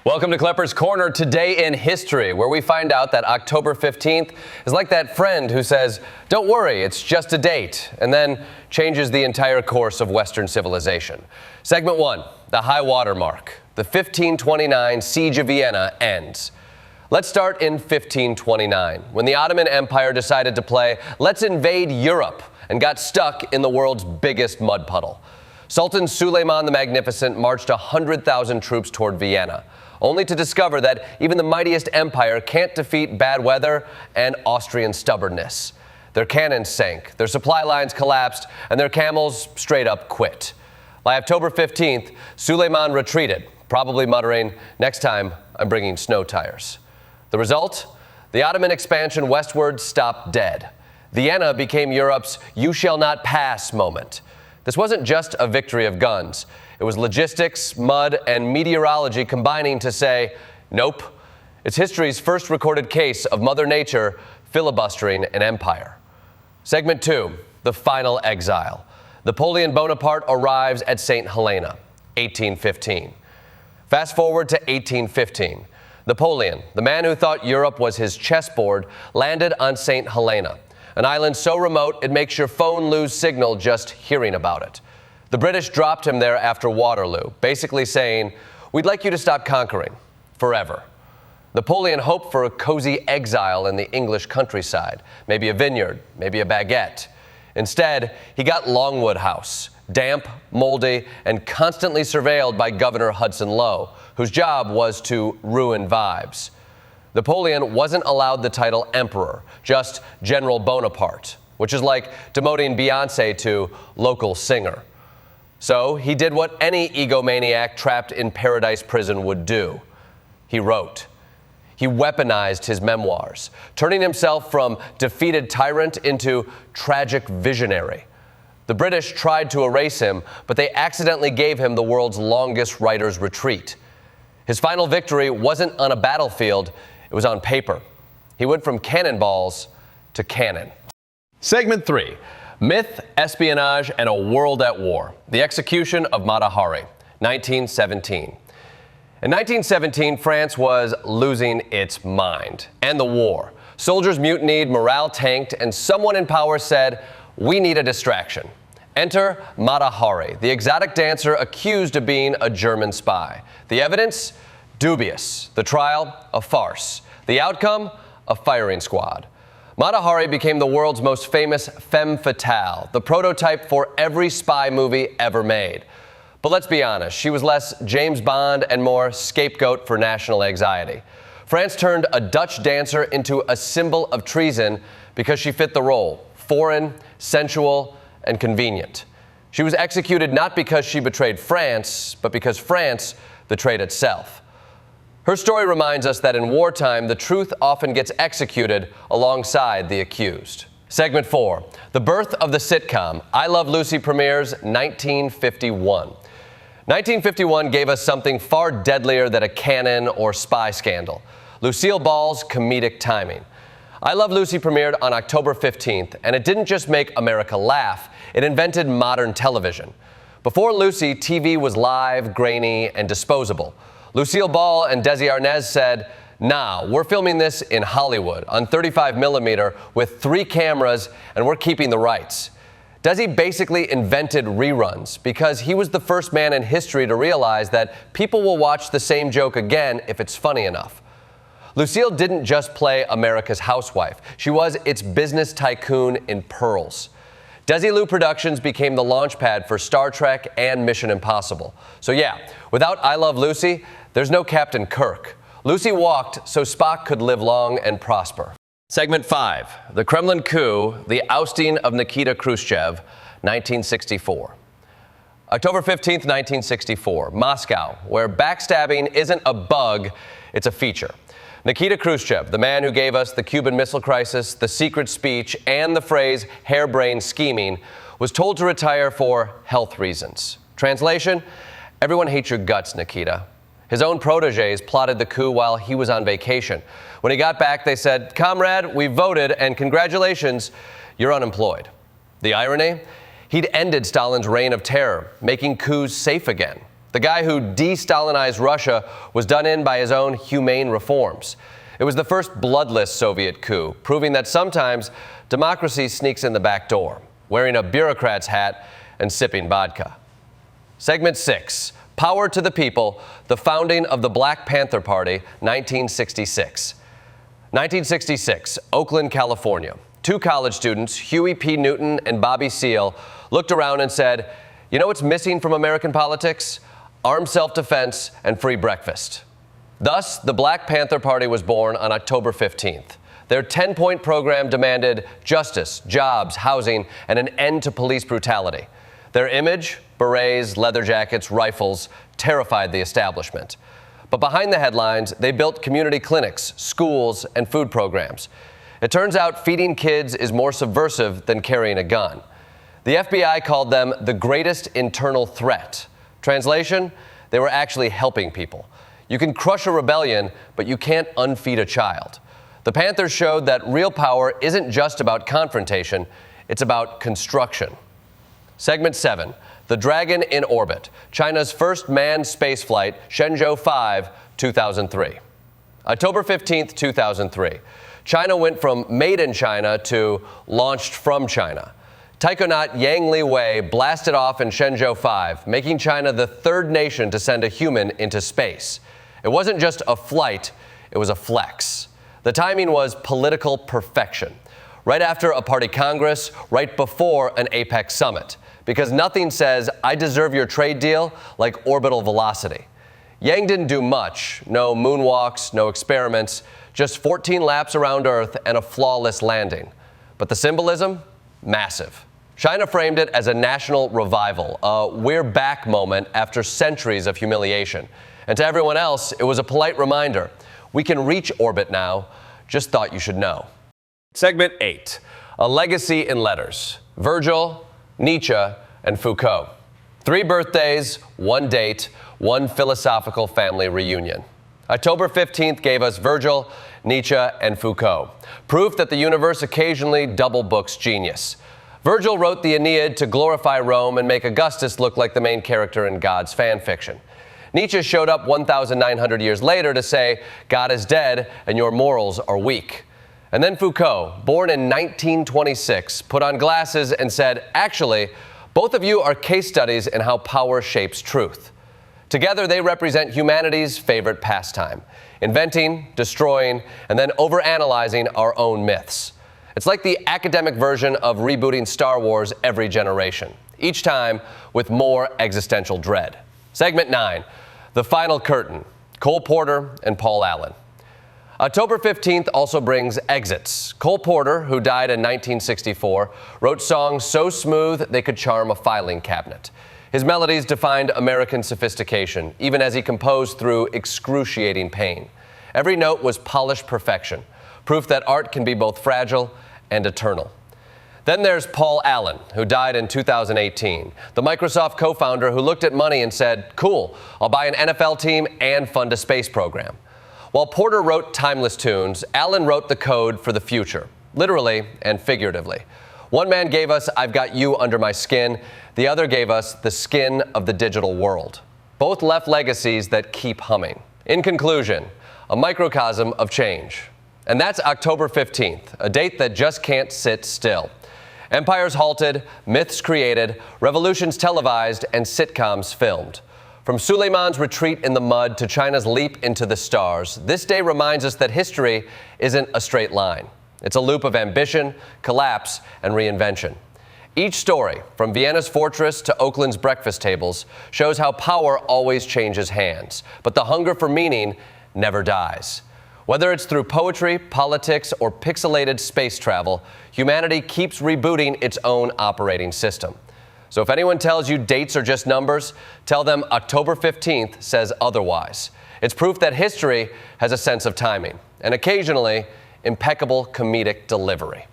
Welcome to Kleppers Corner Today in History, where we find out that October 15th is like that friend who says, "Don't worry, it's just a date," and then changes the entire course of Western civilization. Segment 1, the high water mark. The 1529 Siege of Vienna ends. Let's start in 1529, when the Ottoman Empire decided to play "Let's invade Europe" and got stuck in the world's biggest mud puddle. Sultan Suleiman the Magnificent marched 100,000 troops toward Vienna, only to discover that even the mightiest empire can't defeat bad weather and Austrian stubbornness. Their cannons sank, their supply lines collapsed, and their camels straight up quit. By October 15th, Suleiman retreated, probably muttering, "Next time, I'm bringing snow tires." The result? The Ottoman expansion westward stopped dead. Vienna became Europe's "you shall not pass" moment. This wasn't just a victory of guns. It was logistics, mud, and meteorology combining to say, nope. It's history's first recorded case of Mother Nature filibustering an empire. Segment 2, the final exile. Napoleon Bonaparte arrives at St. Helena, 1815. Fast forward to 1815. Napoleon, the man who thought Europe was his chessboard, landed on St. Helena, an island so remote it makes your phone lose signal just hearing about it. The British dropped him there after Waterloo, basically saying, "We'd like you to stop conquering, forever." Napoleon hoped for a cozy exile in the English countryside, maybe a vineyard, maybe a baguette. Instead, he got Longwood House, damp, moldy, and constantly surveilled by Governor Hudson Lowe, whose job was to ruin vibes. Napoleon wasn't allowed the title emperor, just General Bonaparte, which is like demoting Beyoncé to local singer. So he did what any egomaniac trapped in Paradise Prison would do. He wrote. He weaponized his memoirs, turning himself from defeated tyrant into tragic visionary. The British tried to erase him, but they accidentally gave him the world's longest writer's retreat. His final victory wasn't on a battlefield, it was on paper. He went from cannonballs to cannon. Segment 3. Myth, espionage, and a world at war. The execution of Mata Hari, 1917. In 1917, France was losing its mind. And the war. Soldiers mutinied, morale tanked, and someone in power said, "We need a distraction." Enter Mata Hari, the exotic dancer accused of being a German spy. The evidence? Dubious. The trial? A farce. The outcome? A firing squad. Mata Hari became the world's most famous femme fatale, the prototype for every spy movie ever made. But let's be honest, she was less James Bond and more scapegoat for national anxiety. France turned a Dutch dancer into a symbol of treason because she fit the role, foreign, sensual, and convenient. She was executed not because she betrayed France, but because France betrayed itself. Her story reminds us that in wartime, the truth often gets executed alongside the accused. Segment 4, the birth of the sitcom I Love Lucy premieres 1951. 1951 gave us something far deadlier than a cannon or spy scandal. Lucille Ball's comedic timing. I Love Lucy premiered on October 15th, and it didn't just make America laugh, it invented modern television. Before Lucy, TV was live, grainy, and disposable. Lucille Ball and Desi Arnaz said, "Nah, we're filming this in Hollywood on 35mm with 3 cameras, and we're keeping the rights." Desi basically invented reruns because he was the first man in history to realize that people will watch the same joke again if it's funny enough. Lucille didn't just play America's housewife. She was its business tycoon in pearls. Desilu Productions became the launchpad for Star Trek and Mission Impossible. So yeah, without I Love Lucy, there's no Captain Kirk. Lucy walked so Spock could live long and prosper. Segment 5, the Kremlin coup, the ousting of Nikita Khrushchev, 1964. October 15th, 1964, Moscow, where backstabbing isn't a bug, it's a feature. Nikita Khrushchev, the man who gave us the Cuban Missile Crisis, the secret speech, and the phrase harebrained scheming, was told to retire for health reasons. Translation, everyone hates your guts, Nikita. His own protégés plotted the coup while he was on vacation. When he got back, they said, "Comrade, we voted, and congratulations, you're unemployed." The irony? He'd ended Stalin's reign of terror, making coups safe again. The guy who de-Stalinized Russia was done in by his own humane reforms. It was the first bloodless Soviet coup, proving that sometimes democracy sneaks in the back door, wearing a bureaucrat's hat and sipping vodka. Segment 6, Power to the People, the founding of the Black Panther Party, 1966. 1966, Oakland, California. Two college students, Huey P. Newton and Bobby Seale, looked around and said, "You know what's missing from American politics? Armed self-defense and free breakfast." Thus, the Black Panther Party was born on October 15th. Their 10-point program demanded justice, jobs, housing, and an end to police brutality. Their image, berets, leather jackets, rifles, terrified the establishment. But behind the headlines, they built community clinics, schools, and food programs. It turns out feeding kids is more subversive than carrying a gun. The FBI called them the greatest internal threat. Translation, they were actually helping people. You can crush a rebellion, but you can't unfeed a child. The Panthers showed that real power isn't just about confrontation, it's about construction. Segment 7, The Dragon in Orbit, China's first manned spaceflight, Shenzhou 5, 2003. October 15th, 2003. China went from made in China to launched from China. Taikonaut Yang Liwei blasted off in Shenzhou 5, making China the third nation to send a human into space. It wasn't just a flight, it was a flex. The timing was political perfection. Right after a party congress, right before an APEC summit. Because nothing says, "I deserve your trade deal," like orbital velocity. Yang didn't do much. No moonwalks, no experiments, just 14 laps around Earth and a flawless landing. But the symbolism? Massive. China framed it as a national revival, a "we're back" moment after centuries of humiliation. And to everyone else, it was a polite reminder. We can reach orbit now. Just thought you should know. Segment 8, A Legacy in Letters. Virgil, Nietzsche, and Foucault. 3 birthdays, 1 date, 1 philosophical family reunion. October 15th gave us Virgil, Nietzsche, and Foucault. Proof that the universe occasionally double books genius. Virgil wrote the Aeneid to glorify Rome and make Augustus look like the main character in God's fan fiction. Nietzsche showed up 1,900 years later to say, God is dead and your morals are weak. And then Foucault, born in 1926, put on glasses and said, actually, both of you are case studies in how power shapes truth. Together, they represent humanity's favorite pastime, inventing, destroying, and then overanalyzing our own myths. It's like the academic version of rebooting Star Wars every generation, each time with more existential dread. Segment 9, The Final Curtain, Cole Porter and Paul Allen. October 15th also brings exits. Cole Porter, who died in 1964, wrote songs so smooth they could charm a filing cabinet. His melodies defined American sophistication, even as he composed through excruciating pain. Every note was polished perfection, proof that art can be both fragile and eternal. Then there's Paul Allen, who died in 2018, the Microsoft co-founder who looked at money and said, cool, I'll buy an NFL team and fund a space program. While Porter wrote timeless tunes, Allen wrote the code for the future, literally and figuratively. One man gave us I've Got You Under My Skin, the other gave us the skin of the digital world. Both left legacies that keep humming. In conclusion, a microcosm of change. And that's October 15th, a date that just can't sit still. Empires halted, myths created, revolutions televised, and sitcoms filmed. From Suleiman's retreat in the mud to China's leap into the stars, this day reminds us that history isn't a straight line. It's a loop of ambition, collapse, and reinvention. Each story, from Vienna's fortress to Oakland's breakfast tables, shows how power always changes hands, but the hunger for meaning never dies. Whether it's through poetry, politics, or pixelated space travel, humanity keeps rebooting its own operating system. So if anyone tells you dates are just numbers, tell them October 15th says otherwise. It's proof that history has a sense of timing, and occasionally, impeccable comedic delivery.